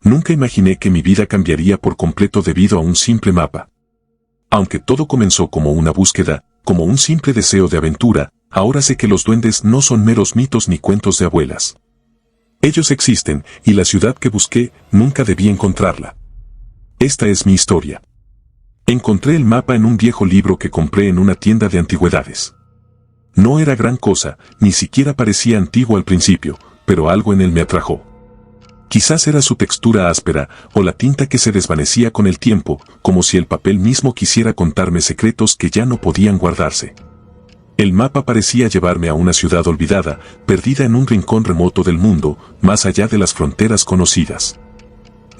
Nunca imaginé que mi vida cambiaría por completo debido a un simple mapa. Aunque todo comenzó como una búsqueda, como un simple deseo de aventura, ahora sé que los duendes no son meros mitos ni cuentos de abuelas. Ellos existen, y la ciudad que busqué, nunca debí encontrarla. Esta es mi historia. Encontré el mapa en un viejo libro que compré en una tienda de antigüedades. No era gran cosa, ni siquiera parecía antiguo al principio, pero algo en él me atrajo. Quizás era su textura áspera, o la tinta que se desvanecía con el tiempo, como si el papel mismo quisiera contarme secretos que ya no podían guardarse. El mapa parecía llevarme a una ciudad olvidada, perdida en un rincón remoto del mundo, más allá de las fronteras conocidas.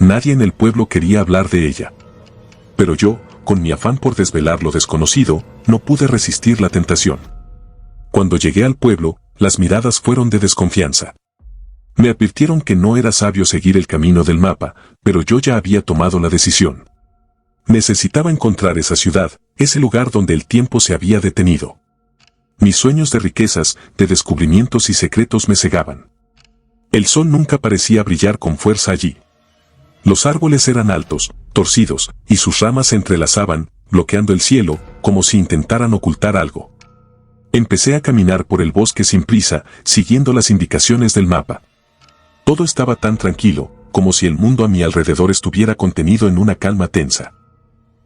Nadie en el pueblo quería hablar de ella. Pero yo, con mi afán por desvelar lo desconocido, no pude resistir la tentación. Cuando llegué al pueblo, las miradas fueron de desconfianza. Me advirtieron que no era sabio seguir el camino del mapa, pero yo ya había tomado la decisión. Necesitaba encontrar esa ciudad, ese lugar donde el tiempo se había detenido. Mis sueños de riquezas, de descubrimientos y secretos me cegaban. El sol nunca parecía brillar con fuerza allí. Los árboles eran altos, torcidos, y sus ramas se entrelazaban, bloqueando el cielo, como si intentaran ocultar algo. Empecé a caminar por el bosque sin prisa, siguiendo las indicaciones del mapa. Todo estaba tan tranquilo, como si el mundo a mi alrededor estuviera contenido en una calma tensa.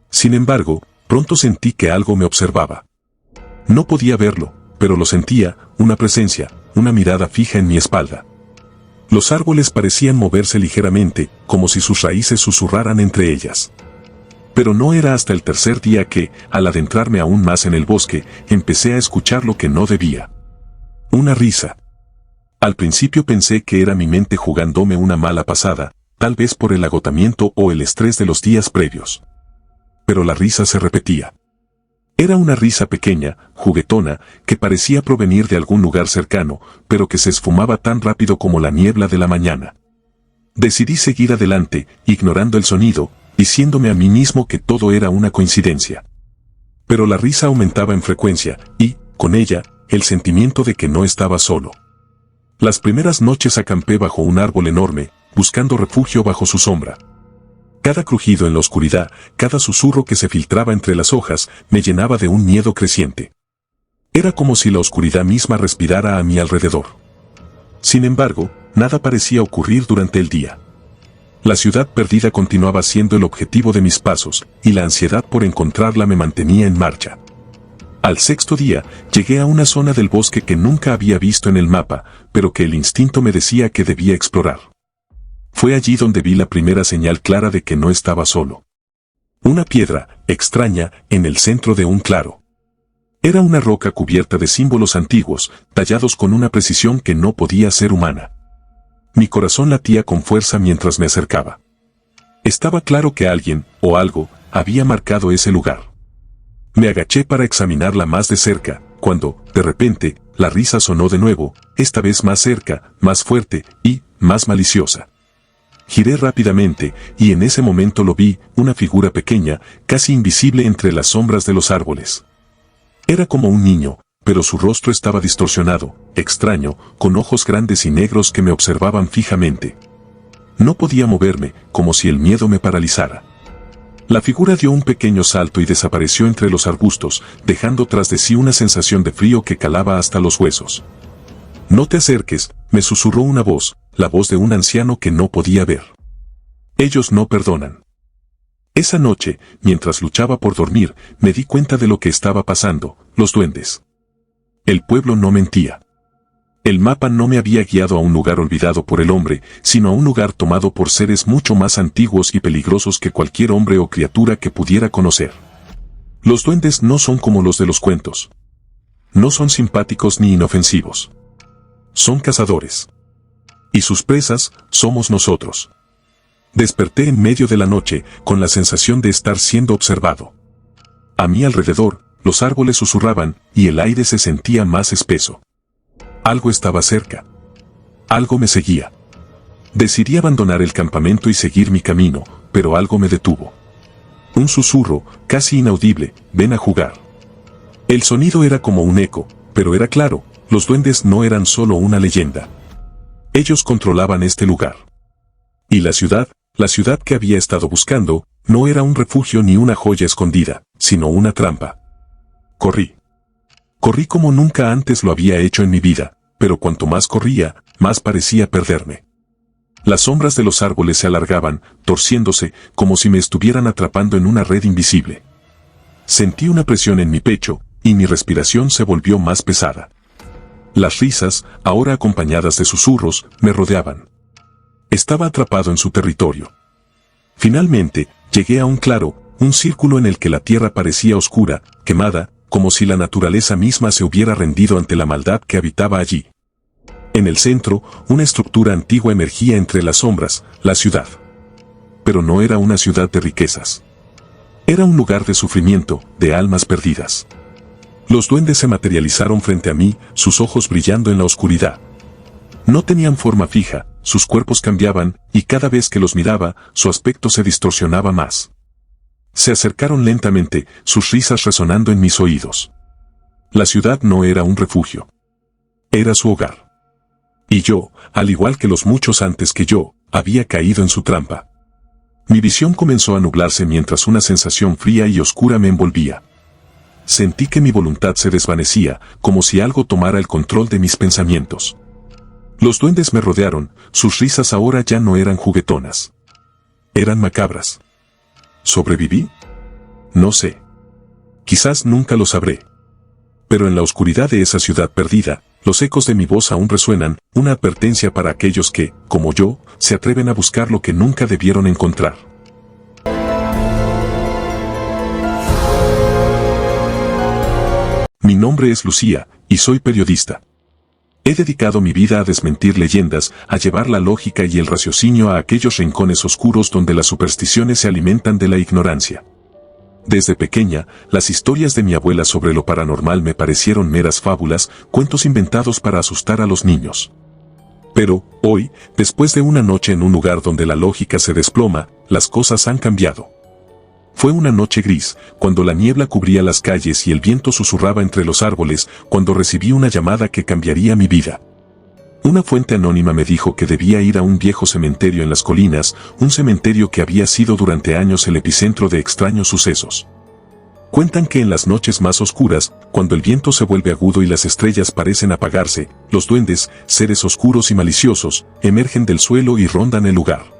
Sin embargo, pronto sentí que algo me observaba. No podía verlo, pero lo sentía, una presencia, una mirada fija en mi espalda. Los árboles parecían moverse ligeramente, como si sus raíces susurraran entre ellas. Pero no era hasta el tercer día que, al adentrarme aún más en el bosque, empecé a escuchar lo que no debía. Una risa. Al principio pensé que era mi mente jugándome una mala pasada, tal vez por el agotamiento o el estrés de los días previos. Pero la risa se repetía. Era una risa pequeña, juguetona, que parecía provenir de algún lugar cercano, pero que se esfumaba tan rápido como la niebla de la mañana. Decidí seguir adelante, ignorando el sonido, diciéndome a mí mismo que todo era una coincidencia. Pero la risa aumentaba en frecuencia, y, con ella, el sentimiento de que no estaba solo. Las primeras noches acampé bajo un árbol enorme, buscando refugio bajo su sombra. Cada crujido en la oscuridad, cada susurro que se filtraba entre las hojas, me llenaba de un miedo creciente. Era como si la oscuridad misma respirara a mi alrededor. Sin embargo, nada parecía ocurrir durante el día. La ciudad perdida continuaba siendo el objetivo de mis pasos, y la ansiedad por encontrarla me mantenía en marcha. Al sexto día, llegué a una zona del bosque que nunca había visto en el mapa, pero que el instinto me decía que debía explorar. Fue allí donde vi la primera señal clara de que no estaba solo. Una piedra, extraña, en el centro de un claro. Era una roca cubierta de símbolos antiguos, tallados con una precisión que no podía ser humana. Mi corazón latía con fuerza mientras me acercaba. Estaba claro que alguien, o algo, había marcado ese lugar. Me agaché para examinarla más de cerca, cuando, de repente, la risa sonó de nuevo, esta vez más cerca, más fuerte, y, más maliciosa. Giré rápidamente, y en ese momento lo vi, una figura pequeña, casi invisible entre las sombras de los árboles. Era como un niño, pero su rostro estaba distorsionado, extraño, con ojos grandes y negros que me observaban fijamente. No podía moverme, como si el miedo me paralizara. La figura dio un pequeño salto y desapareció entre los arbustos, dejando tras de sí una sensación de frío que calaba hasta los huesos. «No te acerques», me susurró una voz, la voz de un anciano que no podía ver. «Ellos no perdonan». Esa noche, mientras luchaba por dormir, me di cuenta de lo que estaba pasando, los duendes. El pueblo no mentía. El mapa no me había guiado a un lugar olvidado por el hombre, sino a un lugar tomado por seres mucho más antiguos y peligrosos que cualquier hombre o criatura que pudiera conocer. Los duendes no son como los de los cuentos. No son simpáticos ni inofensivos. Son cazadores. Y sus presas somos nosotros. Desperté en medio de la noche, con la sensación de estar siendo observado. A mi alrededor, los árboles susurraban, y el aire se sentía más espeso. Algo estaba cerca. Algo me seguía. Decidí abandonar el campamento y seguir mi camino, pero algo me detuvo. Un susurro, casi inaudible, «Ven a jugar». El sonido era como un eco, pero era claro, los duendes no eran solo una leyenda. Ellos controlaban este lugar. Y la ciudad, La ciudad que había estado buscando no era un refugio ni una joya escondida, sino una trampa. Corrí. Corrí como nunca antes lo había hecho en mi vida, pero cuanto más corría, más parecía perderme. Las sombras de los árboles se alargaban, torciéndose, como si me estuvieran atrapando en una red invisible. Sentí una presión en mi pecho, y mi respiración se volvió más pesada. Las risas, ahora acompañadas de susurros, me rodeaban. Estaba atrapado en su territorio. Finalmente, llegué a un claro, un círculo en el que la tierra parecía oscura, quemada, como si la naturaleza misma se hubiera rendido ante la maldad que habitaba allí. En el centro, una estructura antigua emergía entre las sombras, la ciudad. Pero no era una ciudad de riquezas. Era un lugar de sufrimiento, de almas perdidas. Los duendes se materializaron frente a mí, sus ojos brillando en la oscuridad. No tenían forma fija, sus cuerpos cambiaban, y cada vez que los miraba, su aspecto se distorsionaba más. Se acercaron lentamente, sus risas resonando en mis oídos. La ciudad no era un refugio. Era su hogar. Y yo, al igual que los muchos antes que yo, había caído en su trampa. Mi visión comenzó a nublarse mientras una sensación fría y oscura me envolvía. Sentí que mi voluntad se desvanecía, como si algo tomara el control de mis pensamientos. Los duendes me rodearon, sus risas ahora ya no eran juguetonas. Eran macabras. ¿Sobreviví? No sé. Quizás nunca lo sabré. Pero en la oscuridad de esa ciudad perdida, los ecos de mi voz aún resuenan, una advertencia para aquellos que, como yo, se atreven a buscar lo que nunca debieron encontrar. Mi nombre es Lucía, y soy periodista. He dedicado mi vida a desmentir leyendas, a llevar la lógica y el raciocinio a aquellos rincones oscuros donde las supersticiones se alimentan de la ignorancia. Desde pequeña, las historias de mi abuela sobre lo paranormal me parecieron meras fábulas, cuentos inventados para asustar a los niños. Pero, hoy, después de una noche en un lugar donde la lógica se desploma, las cosas han cambiado. Fue una noche gris, cuando la niebla cubría las calles y el viento susurraba entre los árboles, cuando recibí una llamada que cambiaría mi vida. Una fuente anónima me dijo que debía ir a un viejo cementerio en las colinas, un cementerio que había sido durante años el epicentro de extraños sucesos. Cuentan que en las noches más oscuras, cuando el viento se vuelve agudo y las estrellas parecen apagarse, los duendes, seres oscuros y maliciosos, emergen del suelo y rondan el lugar.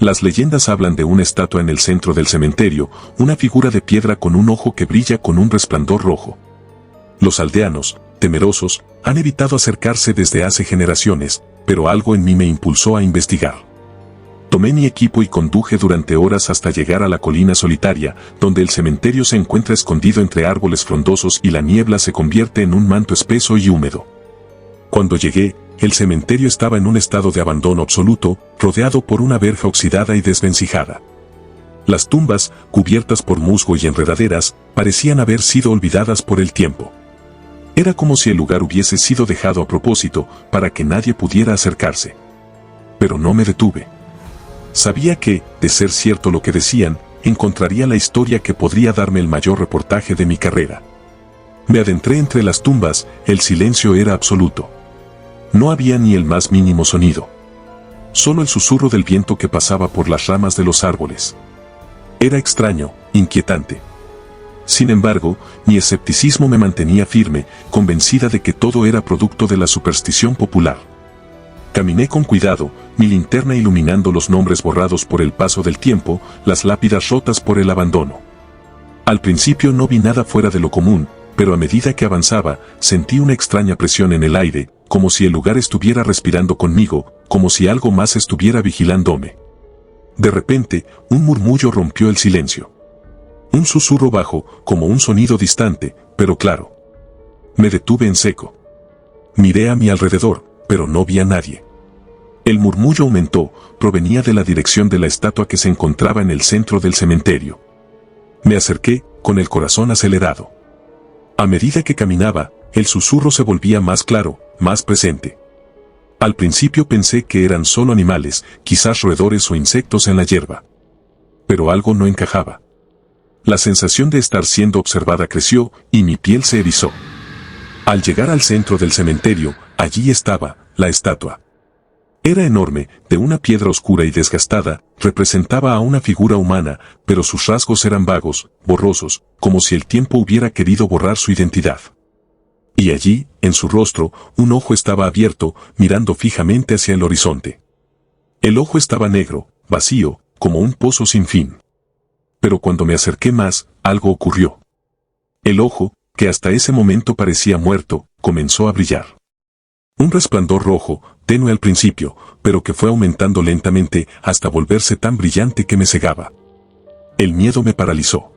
Las leyendas hablan de una estatua en el centro del cementerio, una figura de piedra con un ojo que brilla con un resplandor rojo. Los aldeanos, temerosos, han evitado acercarse desde hace generaciones, pero algo en mí me impulsó a investigar. Tomé mi equipo y conduje durante horas hasta llegar a la colina solitaria, donde el cementerio se encuentra escondido entre árboles frondosos y la niebla se convierte en un manto espeso y húmedo. Cuando llegué, el cementerio estaba en un estado de abandono absoluto, rodeado por una verja oxidada y desvencijada. Las tumbas, cubiertas por musgo y enredaderas, parecían haber sido olvidadas por el tiempo. Era como si el lugar hubiese sido dejado a propósito, para que nadie pudiera acercarse. Pero no me detuve. Sabía que, de ser cierto lo que decían, encontraría la historia que podría darme el mayor reportaje de mi carrera. Me adentré entre las tumbas, el silencio era absoluto. No había ni el más mínimo sonido. Solo el susurro del viento que pasaba por las ramas de los árboles. Era extraño, inquietante. Sin embargo, mi escepticismo me mantenía firme, convencida de que todo era producto de la superstición popular. Caminé con cuidado, mi linterna iluminando los nombres borrados por el paso del tiempo, las lápidas rotas por el abandono. Al principio no vi nada fuera de lo común, pero a medida que avanzaba, sentí una extraña presión en el aire, como si el lugar estuviera respirando conmigo, como si algo más estuviera vigilándome. De repente, un murmullo rompió el silencio. Un susurro bajo, como un sonido distante, pero claro. Me detuve en seco. Miré a mi alrededor, pero no vi a nadie. El murmullo aumentó, provenía de la dirección de la estatua que se encontraba en el centro del cementerio. Me acerqué, con el corazón acelerado. A medida que caminaba, el susurro se volvía más claro, más presente. Al principio pensé que eran solo animales, quizás roedores o insectos en la hierba. Pero algo no encajaba. La sensación de estar siendo observada creció, y mi piel se erizó. Al llegar al centro del cementerio, allí estaba, la estatua. Era enorme, de una piedra oscura y desgastada, representaba a una figura humana, pero sus rasgos eran vagos, borrosos, como si el tiempo hubiera querido borrar su identidad. Y allí, en su rostro, un ojo estaba abierto, mirando fijamente hacia el horizonte. El ojo estaba negro, vacío, como un pozo sin fin. Pero cuando me acerqué más, algo ocurrió. El ojo, que hasta ese momento parecía muerto, comenzó a brillar. Un resplandor rojo, tenue al principio, pero que fue aumentando lentamente hasta volverse tan brillante que me cegaba. El miedo me paralizó.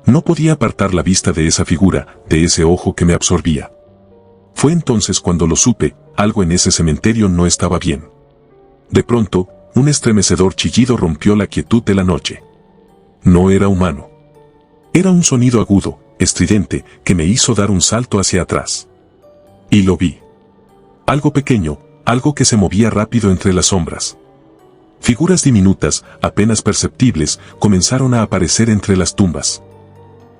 No podía apartar la vista de esa figura, de ese ojo que me absorbía. Fue entonces cuando lo supe, algo en ese cementerio no estaba bien. De pronto, un estremecedor chillido rompió la quietud de la noche. No era humano. Era un sonido agudo, estridente, que me hizo dar un salto hacia atrás. Y lo vi. Algo pequeño, algo que se movía rápido entre las sombras. Figuras diminutas, apenas perceptibles, comenzaron a aparecer entre las tumbas.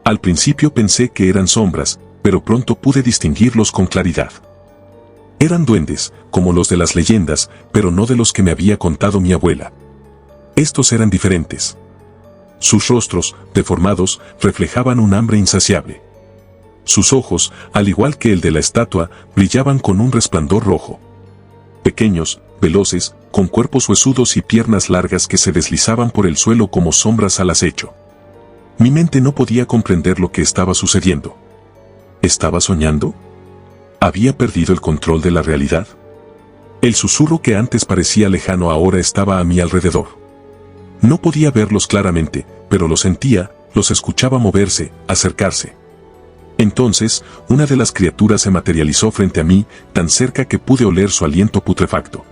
Al principio pensé que eran sombras, pero pronto pude distinguirlos con claridad. Eran duendes, como los de las leyendas, pero no de los que me había contado mi abuela. Estos eran diferentes. Sus rostros, deformados, reflejaban un hambre insaciable. Sus ojos, al igual que el de la estatua, brillaban con un resplandor rojo. Pequeños, veloces, con cuerpos huesudos y piernas largas que se deslizaban por el suelo como sombras al acecho. Mi mente no podía comprender lo que estaba sucediendo. ¿Estaba soñando? ¿Había perdido el control de la realidad? El susurro que antes parecía lejano ahora estaba a mi alrededor. No podía verlos claramente, pero los sentía, los escuchaba moverse, acercarse. Entonces, una de las criaturas se materializó frente a mí, tan cerca que pude oler su aliento putrefacto.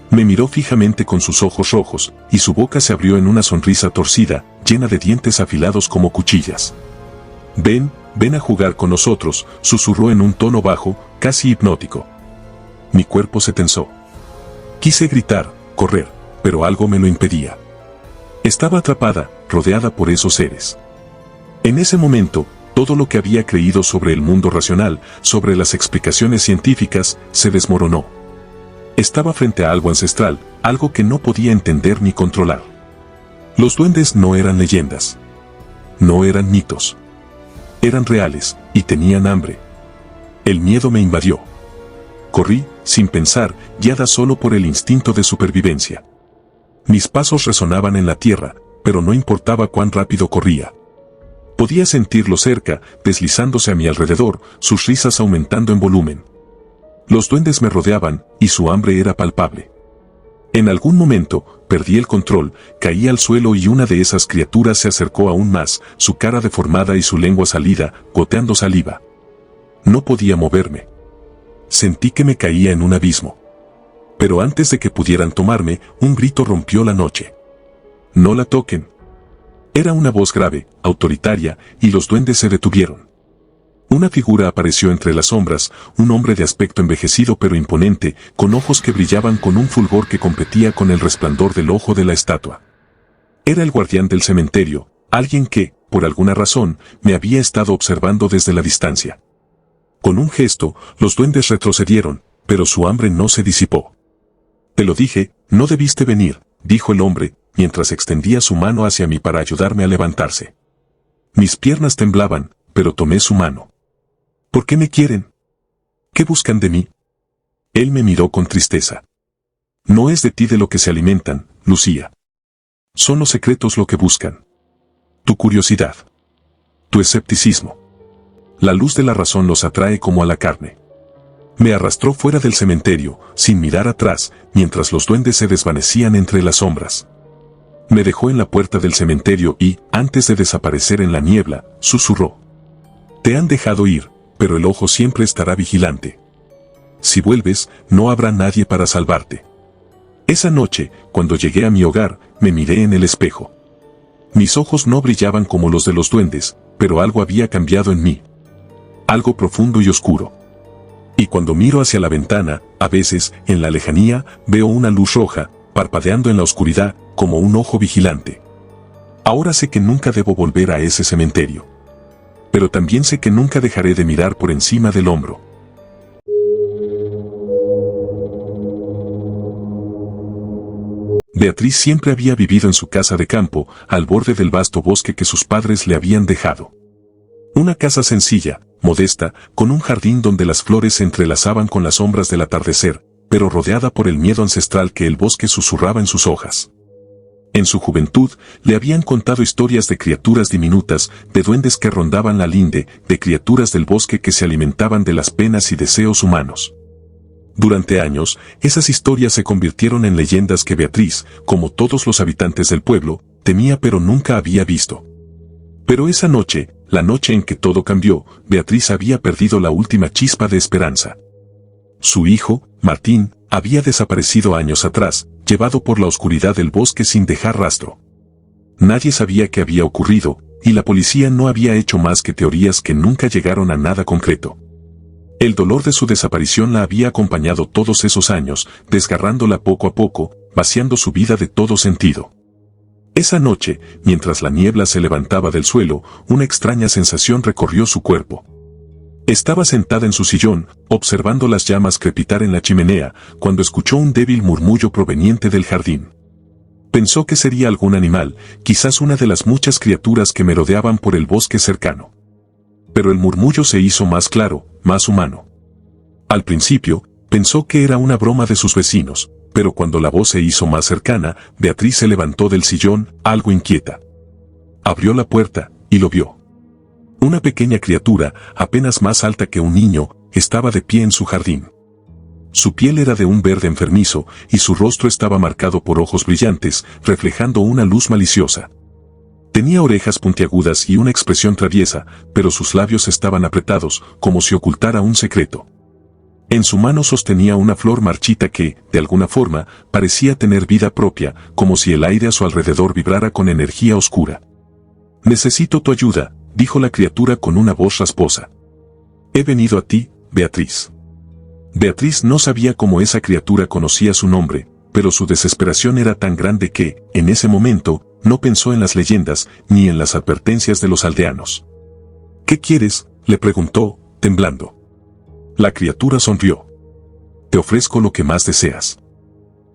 Me miró fijamente con sus ojos rojos, y su boca se abrió en una sonrisa torcida, llena de dientes afilados como cuchillas. «Ven, ven a jugar con nosotros», susurró en un tono bajo, casi hipnótico. Mi cuerpo se tensó. Quise gritar, correr, pero algo me lo impedía. Estaba atrapada, rodeada por esos seres. En ese momento, todo lo que había creído sobre el mundo racional, sobre las explicaciones científicas, se desmoronó. Estaba frente a algo ancestral, algo que no podía entender ni controlar. Los duendes no eran leyendas. No eran mitos. Eran reales, y tenían hambre. El miedo me invadió. Corrí, sin pensar, guiada solo por el instinto de supervivencia. Mis pasos resonaban en la tierra, pero no importaba cuán rápido corría. Podía sentirlo cerca, deslizándose a mi alrededor, sus risas aumentando en volumen. Los duendes me rodeaban, y su hambre era palpable. En algún momento, perdí el control, caí al suelo y una de esas criaturas se acercó aún más, su cara deformada y su lengua salida, goteando saliva. No podía moverme. Sentí que me caía en un abismo. Pero antes de que pudieran tomarme, un grito rompió la noche. «No la toquen». Era una voz grave, autoritaria, y los duendes se detuvieron. Una figura apareció entre las sombras, un hombre de aspecto envejecido pero imponente, con ojos que brillaban con un fulgor que competía con el resplandor del ojo de la estatua. Era el guardián del cementerio, alguien que, por alguna razón, me había estado observando desde la distancia. Con un gesto, los duendes retrocedieron, pero su hambre no se disipó. «Te lo dije, no debiste venir», dijo el hombre, mientras extendía su mano hacia mí para ayudarme a levantarse. Mis piernas temblaban, pero tomé su mano. «¿Por qué me quieren? ¿Qué buscan de mí?» Él me miró con tristeza. «No es de ti de lo que se alimentan, Lucía. Son los secretos lo que buscan. Tu curiosidad. Tu escepticismo. La luz de la razón los atrae como a la carne». Me arrastró fuera del cementerio, sin mirar atrás, mientras los duendes se desvanecían entre las sombras. Me dejó en la puerta del cementerio y, antes de desaparecer en la niebla, susurró. «Te han dejado ir, pero el ojo siempre estará vigilante. Si vuelves, no habrá nadie para salvarte». Esa noche, cuando llegué a mi hogar, me miré en el espejo. Mis ojos no brillaban como los de los duendes, pero algo había cambiado en mí. Algo profundo y oscuro. Y cuando miro hacia la ventana, a veces, en la lejanía, veo una luz roja, parpadeando en la oscuridad, como un ojo vigilante. Ahora sé que nunca debo volver a ese cementerio. Pero también sé que nunca dejaré de mirar por encima del hombro. Beatriz siempre había vivido en su casa de campo, al borde del vasto bosque que sus padres le habían dejado. Una casa sencilla, modesta, con un jardín donde las flores se entrelazaban con las sombras del atardecer, pero rodeada por el miedo ancestral que el bosque susurraba en sus hojas. En su juventud, le habían contado historias de criaturas diminutas, de duendes que rondaban la linde, de criaturas del bosque que se alimentaban de las penas y deseos humanos. Durante años, esas historias se convirtieron en leyendas que Beatriz, como todos los habitantes del pueblo, temía pero nunca había visto. Pero esa noche, la noche en que todo cambió, Beatriz había perdido la última chispa de esperanza. Su hijo, Martín, había desaparecido años atrás, llevado por la oscuridad del bosque sin dejar rastro. Nadie sabía qué había ocurrido, y la policía no había hecho más que teorías que nunca llegaron a nada concreto. El dolor de su desaparición la había acompañado todos esos años, desgarrándola poco a poco, vaciando su vida de todo sentido. Esa noche, mientras la niebla se levantaba del suelo, una extraña sensación recorrió su cuerpo. Estaba sentada en su sillón, observando las llamas crepitar en la chimenea, cuando escuchó un débil murmullo proveniente del jardín. Pensó que sería algún animal, quizás una de las muchas criaturas que merodeaban por el bosque cercano. Pero el murmullo se hizo más claro, más humano. Al principio, pensó que era una broma de sus vecinos, pero cuando la voz se hizo más cercana, Beatriz se levantó del sillón, algo inquieta. Abrió la puerta, y lo vio. Una pequeña criatura, apenas más alta que un niño, estaba de pie en su jardín. Su piel era de un verde enfermizo, y su rostro estaba marcado por ojos brillantes, reflejando una luz maliciosa. Tenía orejas puntiagudas y una expresión traviesa, pero sus labios estaban apretados, como si ocultara un secreto. En su mano sostenía una flor marchita que, de alguna forma, parecía tener vida propia, como si el aire a su alrededor vibrara con energía oscura. «Necesito tu ayuda», dijo la criatura con una voz rasposa. «He venido a ti, Beatriz». Beatriz no sabía cómo esa criatura conocía su nombre, pero su desesperación era tan grande que, en ese momento, no pensó en las leyendas, ni en las advertencias de los aldeanos. «¿Qué quieres?», le preguntó, temblando. La criatura sonrió. «Te ofrezco lo que más deseas.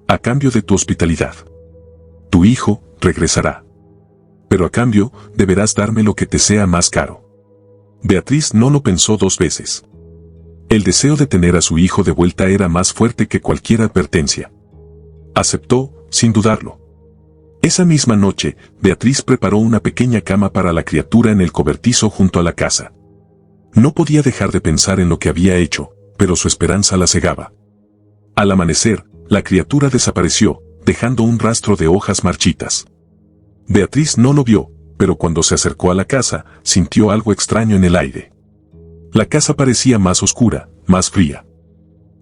A cambio de tu hospitalidad. Tu hijo regresará. Pero a cambio, deberás darme lo que te sea más caro». Beatriz no lo pensó dos veces. El deseo de tener a su hijo de vuelta era más fuerte que cualquier advertencia. Aceptó, sin dudarlo. Esa misma noche, Beatriz preparó una pequeña cama para la criatura en el cobertizo junto a la casa. No podía dejar de pensar en lo que había hecho, pero su esperanza la cegaba. Al amanecer, la criatura desapareció, dejando un rastro de hojas marchitas. Beatriz no lo vio, pero cuando se acercó a la casa, sintió algo extraño en el aire. La casa parecía más oscura, más fría.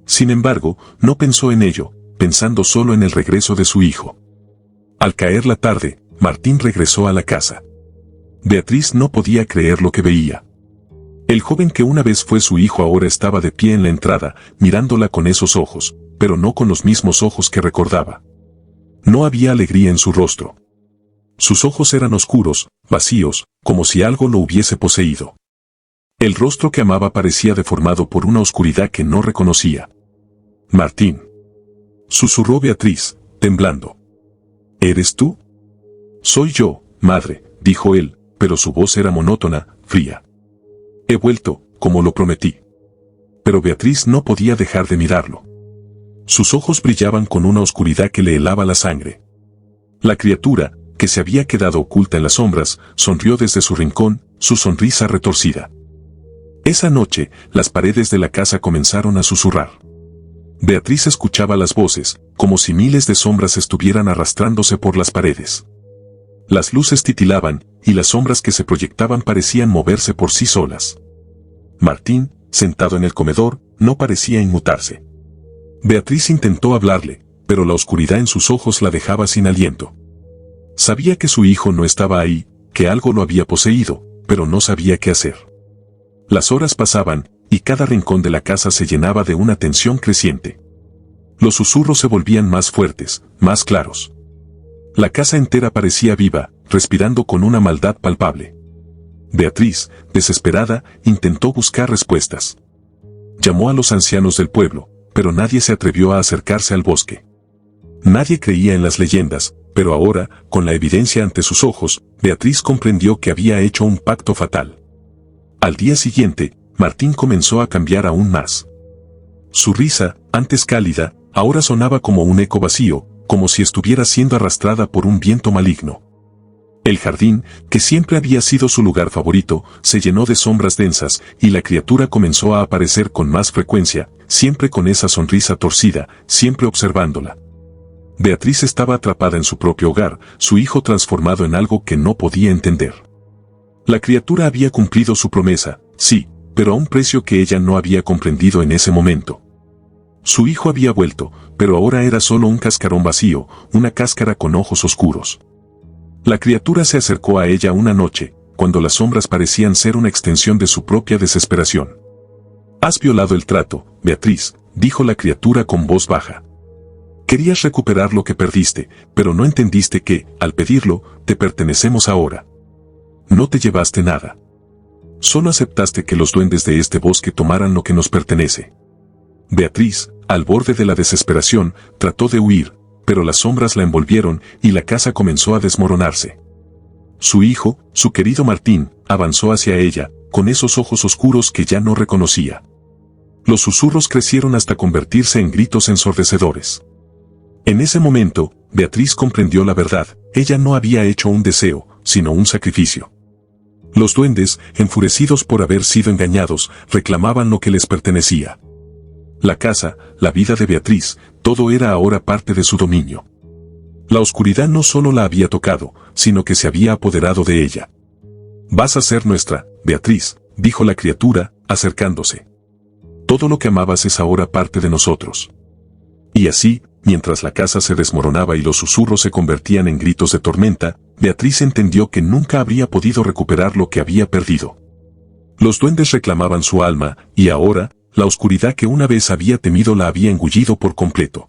Sin embargo, no pensó en ello, pensando solo en el regreso de su hijo. Al caer la tarde, Martín regresó a la casa. Beatriz no podía creer lo que veía. El joven que una vez fue su hijo ahora estaba de pie en la entrada, mirándola con esos ojos, pero no con los mismos ojos que recordaba. No había alegría en su rostro. Sus ojos eran oscuros, vacíos, como si algo lo hubiese poseído. El rostro que amaba parecía deformado por una oscuridad que no reconocía. «Martín», susurró Beatriz, temblando. «¿Eres tú?» «Soy yo, madre», dijo él, pero su voz era monótona, fría. «He vuelto, como lo prometí». Pero Beatriz no podía dejar de mirarlo. Sus ojos brillaban con una oscuridad que le helaba la sangre. La criatura, que se había quedado oculta en las sombras, sonrió desde su rincón, su sonrisa retorcida. Esa noche, las paredes de la casa comenzaron a susurrar. Beatriz escuchaba las voces, como si miles de sombras estuvieran arrastrándose por las paredes. Las luces titilaban, y las sombras que se proyectaban parecían moverse por sí solas. Martín, sentado en el comedor, no parecía inmutarse. Beatriz intentó hablarle, pero la oscuridad en sus ojos la dejaba sin aliento. Sabía que su hijo no estaba ahí, que algo lo había poseído, pero no sabía qué hacer. Las horas pasaban, y cada rincón de la casa se llenaba de una tensión creciente. Los susurros se volvían más fuertes, más claros. La casa entera parecía viva, respirando con una maldad palpable. Beatriz, desesperada, intentó buscar respuestas. Llamó a los ancianos del pueblo, pero nadie se atrevió a acercarse al bosque. Nadie creía en las leyendas, pero ahora, con la evidencia ante sus ojos, Beatriz comprendió que había hecho un pacto fatal. Al día siguiente, Martín comenzó a cambiar aún más. Su risa, antes cálida, ahora sonaba como un eco vacío, como si estuviera siendo arrastrada por un viento maligno. El jardín, que siempre había sido su lugar favorito, se llenó de sombras densas, y la criatura comenzó a aparecer con más frecuencia, siempre con esa sonrisa torcida, siempre observándola. Beatriz estaba atrapada en su propio hogar, su hijo transformado en algo que no podía entender. La criatura había cumplido su promesa, sí, pero a un precio que ella no había comprendido en ese momento. Su hijo había vuelto, pero ahora era solo un cascarón vacío, una cáscara con ojos oscuros. La criatura se acercó a ella una noche, cuando las sombras parecían ser una extensión de su propia desesperación. «Has violado el trato, Beatriz», dijo la criatura con voz baja. «Querías recuperar lo que perdiste, pero no entendiste que, al pedirlo, te pertenecemos ahora. No te llevaste nada. Solo aceptaste que los duendes de este bosque tomaran lo que nos pertenece». Beatriz, al borde de la desesperación, trató de huir, pero las sombras la envolvieron y la casa comenzó a desmoronarse. Su hijo, su querido Martín, avanzó hacia ella, con esos ojos oscuros que ya no reconocía. Los susurros crecieron hasta convertirse en gritos ensordecedores. En ese momento, Beatriz comprendió la verdad, ella no había hecho un deseo, sino un sacrificio. Los duendes, enfurecidos por haber sido engañados, reclamaban lo que les pertenecía. La casa, la vida de Beatriz, todo era ahora parte de su dominio. La oscuridad no solo la había tocado, sino que se había apoderado de ella. «Vas a ser nuestra, Beatriz», dijo la criatura, acercándose. «Todo lo que amabas es ahora parte de nosotros». Y así, mientras la casa se desmoronaba y los susurros se convertían en gritos de tormenta, Beatriz entendió que nunca habría podido recuperar lo que había perdido. Los duendes reclamaban su alma, y ahora, la oscuridad que una vez había temido la había engullido por completo.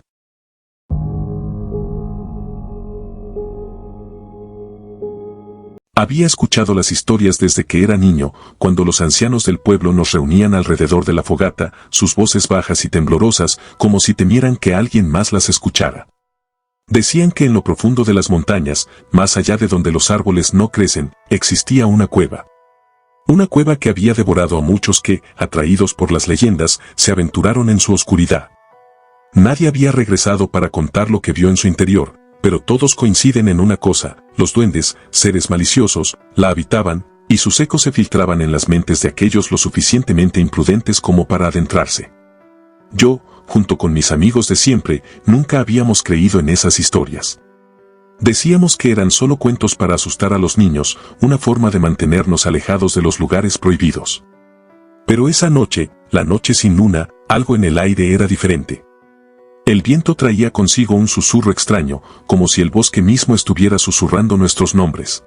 Había escuchado las historias desde que era niño, cuando los ancianos del pueblo nos reunían alrededor de la fogata, sus voces bajas y temblorosas, como si temieran que alguien más las escuchara. Decían que en lo profundo de las montañas, más allá de donde los árboles no crecen, existía una cueva. Una cueva que había devorado a muchos que, atraídos por las leyendas, se aventuraron en su oscuridad. Nadie había regresado para contar lo que vio en su interior, pero todos coinciden en una cosa: los duendes, seres maliciosos, la habitaban, y sus ecos se filtraban en las mentes de aquellos lo suficientemente imprudentes como para adentrarse. Yo, junto con mis amigos de siempre, nunca habíamos creído en esas historias. Decíamos que eran solo cuentos para asustar a los niños, una forma de mantenernos alejados de los lugares prohibidos. Pero esa noche, la noche sin luna, algo en el aire era diferente. El viento traía consigo un susurro extraño, como si el bosque mismo estuviera susurrando nuestros nombres.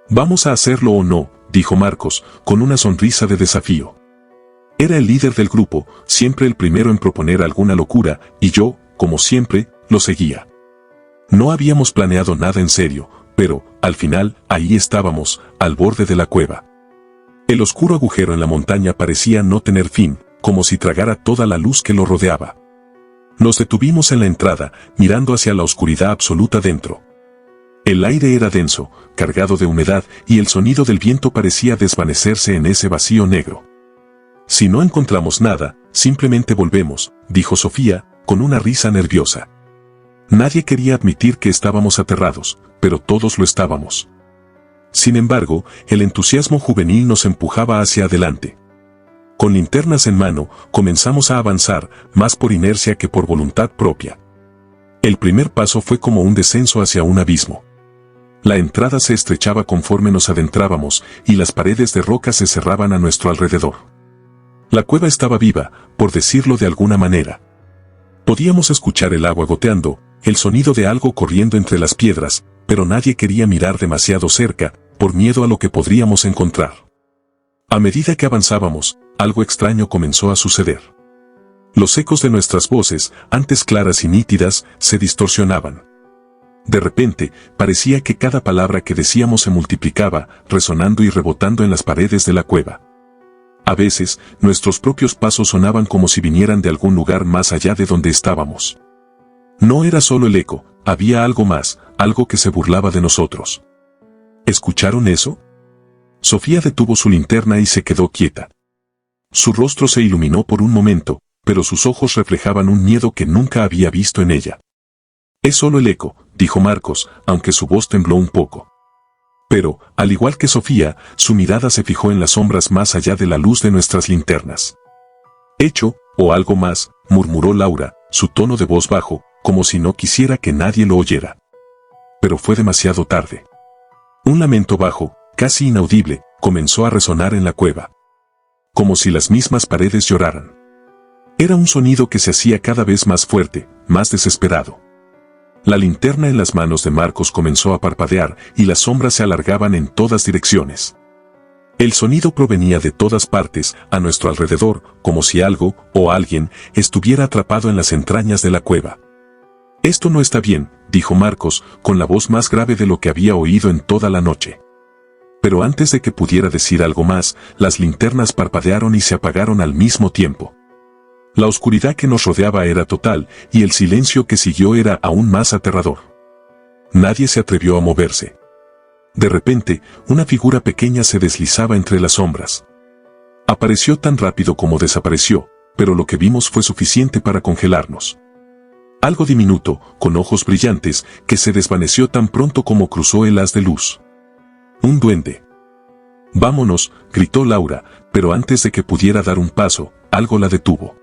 «Vamos a hacerlo o no», dijo Marcos, con una sonrisa de desafío. Era el líder del grupo, siempre el primero en proponer alguna locura, y yo, como siempre, lo seguía. No habíamos planeado nada en serio, pero, al final, ahí estábamos, al borde de la cueva. El oscuro agujero en la montaña parecía no tener fin, como si tragara toda la luz que lo rodeaba. Nos detuvimos en la entrada, mirando hacia la oscuridad absoluta dentro. El aire era denso, cargado de humedad, y el sonido del viento parecía desvanecerse en ese vacío negro. «Si no encontramos nada, simplemente volvemos», dijo Sofía, con una risa nerviosa. Nadie quería admitir que estábamos aterrados, pero todos lo estábamos. Sin embargo, el entusiasmo juvenil nos empujaba hacia adelante. Con linternas en mano, comenzamos a avanzar, más por inercia que por voluntad propia. El primer paso fue como un descenso hacia un abismo. La entrada se estrechaba conforme nos adentrábamos, y las paredes de roca se cerraban a nuestro alrededor. La cueva estaba viva, por decirlo de alguna manera. Podíamos escuchar el agua goteando, el sonido de algo corriendo entre las piedras, pero nadie quería mirar demasiado cerca, por miedo a lo que podríamos encontrar. A medida que avanzábamos, algo extraño comenzó a suceder. Los ecos de nuestras voces, antes claras y nítidas, se distorsionaban. De repente, parecía que cada palabra que decíamos se multiplicaba, resonando y rebotando en las paredes de la cueva. A veces, nuestros propios pasos sonaban como si vinieran de algún lugar más allá de donde estábamos. No era solo el eco, había algo más, algo que se burlaba de nosotros. ¿Escucharon eso? Sofía detuvo su linterna y se quedó quieta. Su rostro se iluminó por un momento, pero sus ojos reflejaban un miedo que nunca había visto en ella. Es solo el eco, dijo Marcos, aunque su voz tembló un poco. Pero, al igual que Sofía, su mirada se fijó en las sombras más allá de la luz de nuestras linternas. Hecho, o algo más, murmuró Laura, su tono de voz bajo, como si no quisiera que nadie lo oyera. Pero fue demasiado tarde. Un lamento bajo, casi inaudible, comenzó a resonar en la cueva. Como si las mismas paredes lloraran. Era un sonido que se hacía cada vez más fuerte, más desesperado. La linterna en las manos de Marcos comenzó a parpadear y las sombras se alargaban en todas direcciones. El sonido provenía de todas partes, a nuestro alrededor, como si algo, o alguien, estuviera atrapado en las entrañas de la cueva. Esto no está bien, dijo Marcos, con la voz más grave de lo que había oído en toda la noche. Pero antes de que pudiera decir algo más, las linternas parpadearon y se apagaron al mismo tiempo. La oscuridad que nos rodeaba era total, y el silencio que siguió era aún más aterrador. Nadie se atrevió a moverse. De repente, una figura pequeña se deslizaba entre las sombras. Apareció tan rápido como desapareció, pero lo que vimos fue suficiente para congelarnos. Algo diminuto, con ojos brillantes, que se desvaneció tan pronto como cruzó el haz de luz. Un duende. «Vámonos», gritó Laura, pero antes de que pudiera dar un paso, algo la detuvo.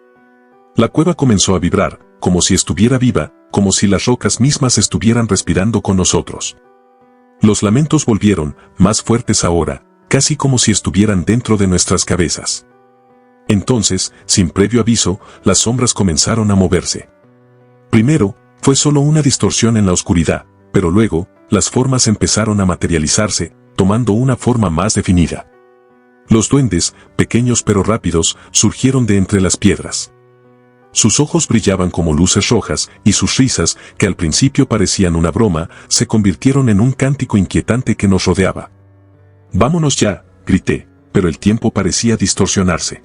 La cueva comenzó a vibrar, como si estuviera viva, como si las rocas mismas estuvieran respirando con nosotros. Los lamentos volvieron, más fuertes ahora, casi como si estuvieran dentro de nuestras cabezas. Entonces, sin previo aviso, las sombras comenzaron a moverse. Primero, fue solo una distorsión en la oscuridad, pero luego, las formas empezaron a materializarse, tomando una forma más definida. Los duendes, pequeños pero rápidos, surgieron de entre las piedras. Sus ojos brillaban como luces rojas, y sus risas, que al principio parecían una broma, se convirtieron en un cántico inquietante que nos rodeaba. «Vámonos ya», grité, pero el tiempo parecía distorsionarse.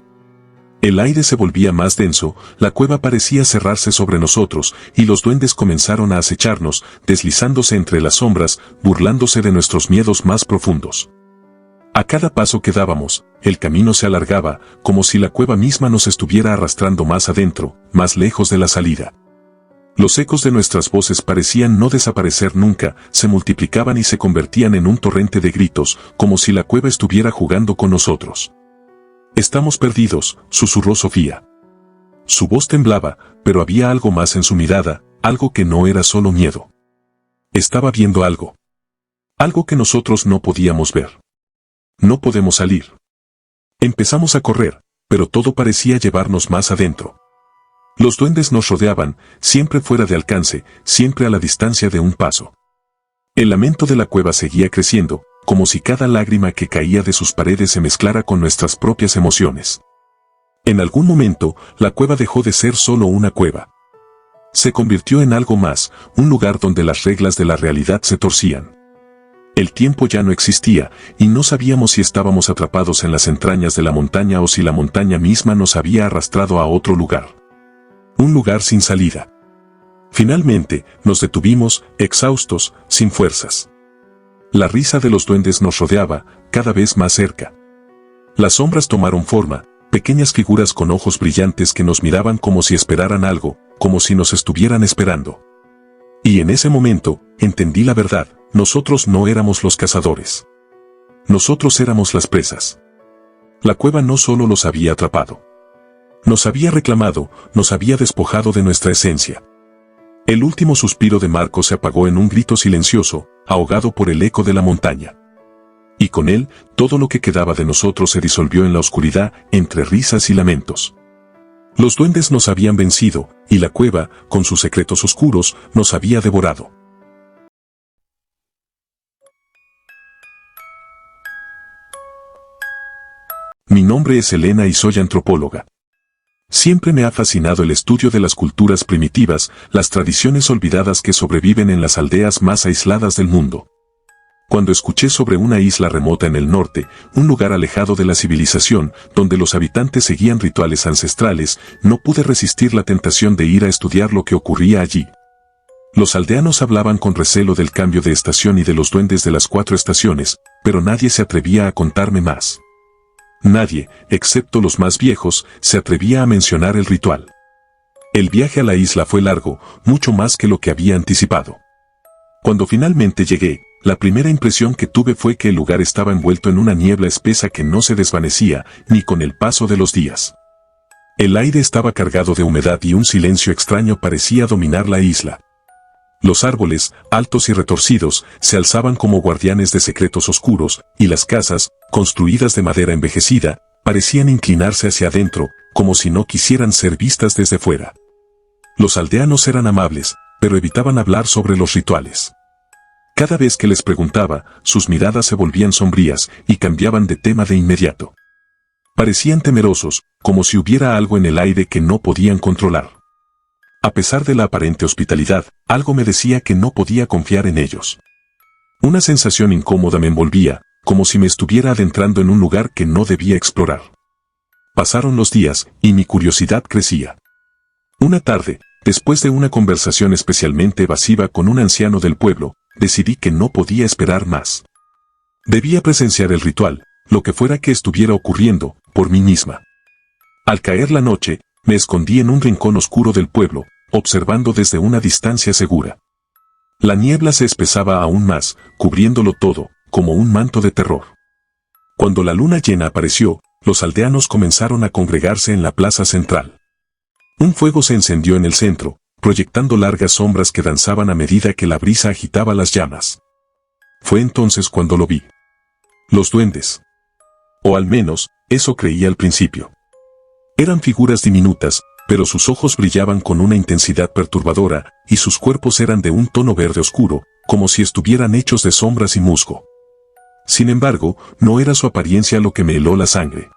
El aire se volvía más denso, la cueva parecía cerrarse sobre nosotros, y los duendes comenzaron a acecharnos, deslizándose entre las sombras, burlándose de nuestros miedos más profundos. A cada paso que dábamos, el camino se alargaba, como si la cueva misma nos estuviera arrastrando más adentro, más lejos de la salida. Los ecos de nuestras voces parecían no desaparecer nunca, se multiplicaban y se convertían en un torrente de gritos, como si la cueva estuviera jugando con nosotros. «Estamos perdidos», susurró Sofía. Su voz temblaba, pero había algo más en su mirada, algo que no era solo miedo. Estaba viendo algo. Algo que nosotros no podíamos ver. «No podemos salir». Empezamos a correr, pero todo parecía llevarnos más adentro. Los duendes nos rodeaban, siempre fuera de alcance, siempre a la distancia de un paso. El lamento de la cueva seguía creciendo, como si cada lágrima que caía de sus paredes se mezclara con nuestras propias emociones. En algún momento, la cueva dejó de ser solo una cueva. Se convirtió en algo más, un lugar donde las reglas de la realidad se torcían. El tiempo ya no existía, y no sabíamos si estábamos atrapados en las entrañas de la montaña o si la montaña misma nos había arrastrado a otro lugar. Un lugar sin salida. Finalmente, nos detuvimos, exhaustos, sin fuerzas. La risa de los duendes nos rodeaba, cada vez más cerca. Las sombras tomaron forma, pequeñas figuras con ojos brillantes que nos miraban como si esperaran algo, como si nos estuvieran esperando. Y en ese momento, entendí la verdad. Nosotros no éramos los cazadores. Nosotros éramos las presas. La cueva no solo los había atrapado. Nos había reclamado, nos había despojado de nuestra esencia. El último suspiro de Marcos se apagó en un grito silencioso, ahogado por el eco de la montaña. Y con él, todo lo que quedaba de nosotros se disolvió en la oscuridad, entre risas y lamentos. Los duendes nos habían vencido, y la cueva, con sus secretos oscuros, nos había devorado. Mi nombre es Elena y soy antropóloga. Siempre me ha fascinado el estudio de las culturas primitivas, las tradiciones olvidadas que sobreviven en las aldeas más aisladas del mundo. Cuando escuché sobre una isla remota en el norte, un lugar alejado de la civilización, donde los habitantes seguían rituales ancestrales, no pude resistir la tentación de ir a estudiar lo que ocurría allí. Los aldeanos hablaban con recelo del cambio de estación y de los duendes de las 4 estaciones, pero nadie se atrevía a contarme más. Nadie, excepto los más viejos, se atrevía a mencionar el ritual. El viaje a la isla fue largo, mucho más que lo que había anticipado. Cuando finalmente llegué, la primera impresión que tuve fue que el lugar estaba envuelto en una niebla espesa que no se desvanecía, ni con el paso de los días. El aire estaba cargado de humedad y un silencio extraño parecía dominar la isla. Los árboles, altos y retorcidos, se alzaban como guardianes de secretos oscuros, y las casas, construidas de madera envejecida, parecían inclinarse hacia adentro, como si no quisieran ser vistas desde fuera. Los aldeanos eran amables, pero evitaban hablar sobre los rituales. Cada vez que les preguntaba, sus miradas se volvían sombrías y cambiaban de tema de inmediato. Parecían temerosos, como si hubiera algo en el aire que no podían controlar. A pesar de la aparente hospitalidad, algo me decía que no podía confiar en ellos. Una sensación incómoda me envolvía, como si me estuviera adentrando en un lugar que no debía explorar. Pasaron los días, y mi curiosidad crecía. Una tarde, después de una conversación especialmente evasiva con un anciano del pueblo, decidí que no podía esperar más. Debía presenciar el ritual, lo que fuera que estuviera ocurriendo, por mí misma. Al caer la noche, me escondí en un rincón oscuro del pueblo, observando desde una distancia segura. La niebla se espesaba aún más, cubriéndolo todo, como un manto de terror. Cuando la luna llena apareció, los aldeanos comenzaron a congregarse en la plaza central. Un fuego se encendió en el centro, proyectando largas sombras que danzaban a medida que la brisa agitaba las llamas. Fue entonces cuando lo vi. Los duendes. O al menos, eso creía al principio. Eran figuras diminutas, pero sus ojos brillaban con una intensidad perturbadora, y sus cuerpos eran de un tono verde oscuro, como si estuvieran hechos de sombras y musgo. Sin embargo, no era su apariencia lo que me heló la sangre.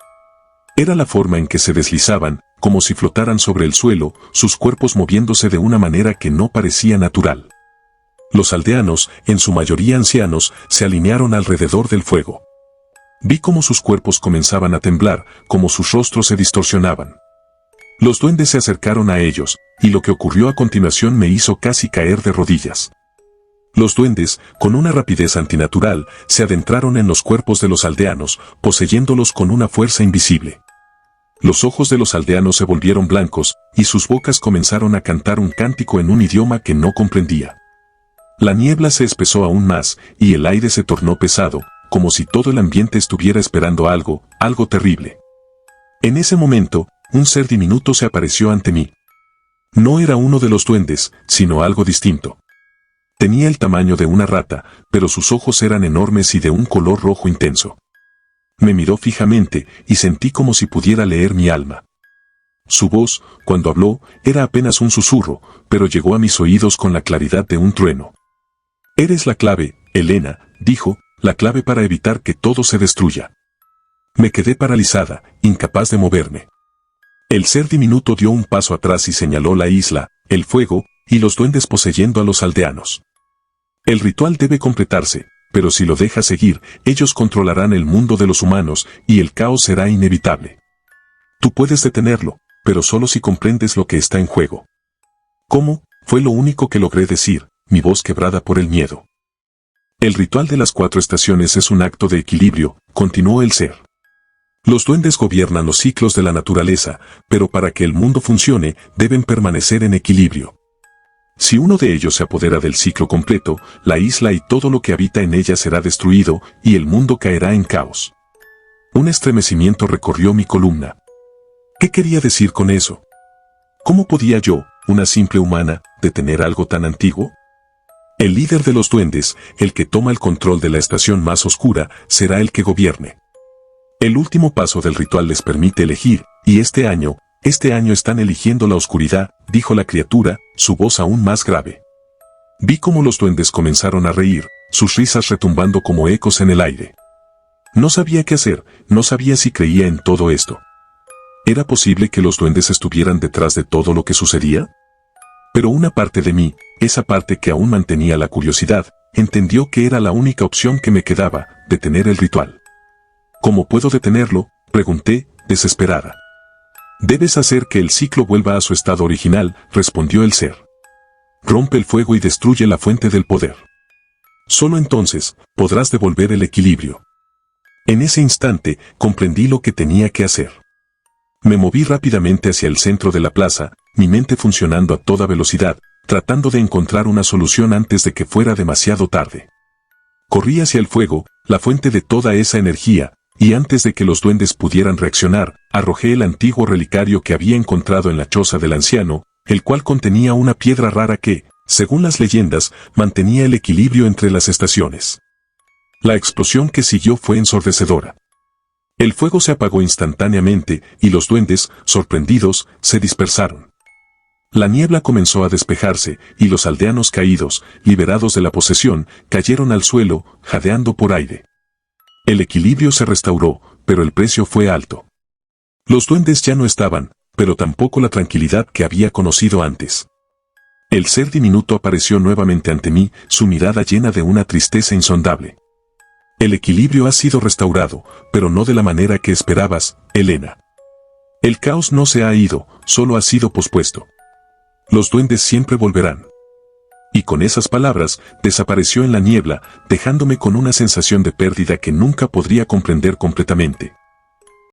Era la forma en que se deslizaban, como si flotaran sobre el suelo, sus cuerpos moviéndose de una manera que no parecía natural. Los aldeanos, en su mayoría ancianos, se alinearon alrededor del fuego. Vi cómo sus cuerpos comenzaban a temblar, cómo sus rostros se distorsionaban. Los duendes se acercaron a ellos, y lo que ocurrió a continuación me hizo casi caer de rodillas. Los duendes, con una rapidez antinatural, se adentraron en los cuerpos de los aldeanos, poseyéndolos con una fuerza invisible. Los ojos de los aldeanos se volvieron blancos, y sus bocas comenzaron a cantar un cántico en un idioma que no comprendía. La niebla se espesó aún más, y el aire se tornó pesado, como si todo el ambiente estuviera esperando algo terrible. En ese momento, un ser diminuto se apareció ante mí. No era uno de los duendes, sino algo distinto. Tenía el tamaño de una rata, pero sus ojos eran enormes y de un color rojo intenso. Me miró fijamente, y sentí como si pudiera leer mi alma. Su voz, cuando habló, era apenas un susurro, pero llegó a mis oídos con la claridad de un trueno. «Eres la clave, Elena», dijo, «la clave para evitar que todo se destruya». Me quedé paralizada, incapaz de moverme. El ser diminuto dio un paso atrás y señaló la isla, el fuego, y los duendes poseyendo a los aldeanos. «El ritual debe completarse, pero si lo dejas seguir, ellos controlarán el mundo de los humanos, y el caos será inevitable. Tú puedes detenerlo, pero solo si comprendes lo que está en juego». «¿Cómo?», fue lo único que logré decir, mi voz quebrada por el miedo. «El ritual de las 4 estaciones es un acto de equilibrio», continuó el ser. «Los duendes gobiernan los ciclos de la naturaleza, pero para que el mundo funcione, deben permanecer en equilibrio. Si uno de ellos se apodera del ciclo completo, la isla y todo lo que habita en ella será destruido, y el mundo caerá en caos». Un estremecimiento recorrió mi columna. ¿Qué quería decir con eso? ¿Cómo podía yo, una simple humana, detener algo tan antiguo? El líder de los duendes, el que toma el control de la estación más oscura, será el que gobierne. El último paso del ritual les permite elegir, y este año están eligiendo la oscuridad, dijo la criatura, su voz aún más grave. Vi cómo los duendes comenzaron a reír, sus risas retumbando como ecos en el aire. No sabía qué hacer, no sabía si creía en todo esto. ¿Era posible que los duendes estuvieran detrás de todo lo que sucedía? Pero una parte de mí, esa parte que aún mantenía la curiosidad, entendió que era la única opción que me quedaba, detener el ritual. ¿Cómo puedo detenerlo?, pregunté, desesperada. «Debes hacer que el ciclo vuelva a su estado original», respondió el ser. rompe el fuego y destruye la fuente del poder. Solo entonces podrás devolver el equilibrio. En ese instante comprendí lo que tenía que hacer. Me moví rápidamente hacia el centro de la plaza, mi mente funcionando a toda velocidad, tratando de encontrar una solución antes de que fuera demasiado tarde. Corrí hacia el fuego, la fuente de toda esa energía, y antes de que los duendes pudieran reaccionar, arrojé el antiguo relicario que había encontrado en la choza del anciano, el cual contenía una piedra rara que, según las leyendas, mantenía el equilibrio entre las estaciones. La explosión que siguió fue ensordecedora. El fuego se apagó instantáneamente y los duendes, sorprendidos, se dispersaron. La niebla comenzó a despejarse y los aldeanos caídos, liberados de la posesión, cayeron al suelo, jadeando por aire. El equilibrio se restauró, pero el precio fue alto. Los duendes ya no estaban, pero tampoco la tranquilidad que había conocido antes. El ser diminuto apareció nuevamente ante mí, su mirada llena de una tristeza insondable. El equilibrio ha sido restaurado, pero no de la manera que esperabas, Helena. El caos no se ha ido, solo ha sido pospuesto. Los duendes siempre volverán. Y con esas palabras, desapareció en la niebla, dejándome con una sensación de pérdida que nunca podría comprender completamente.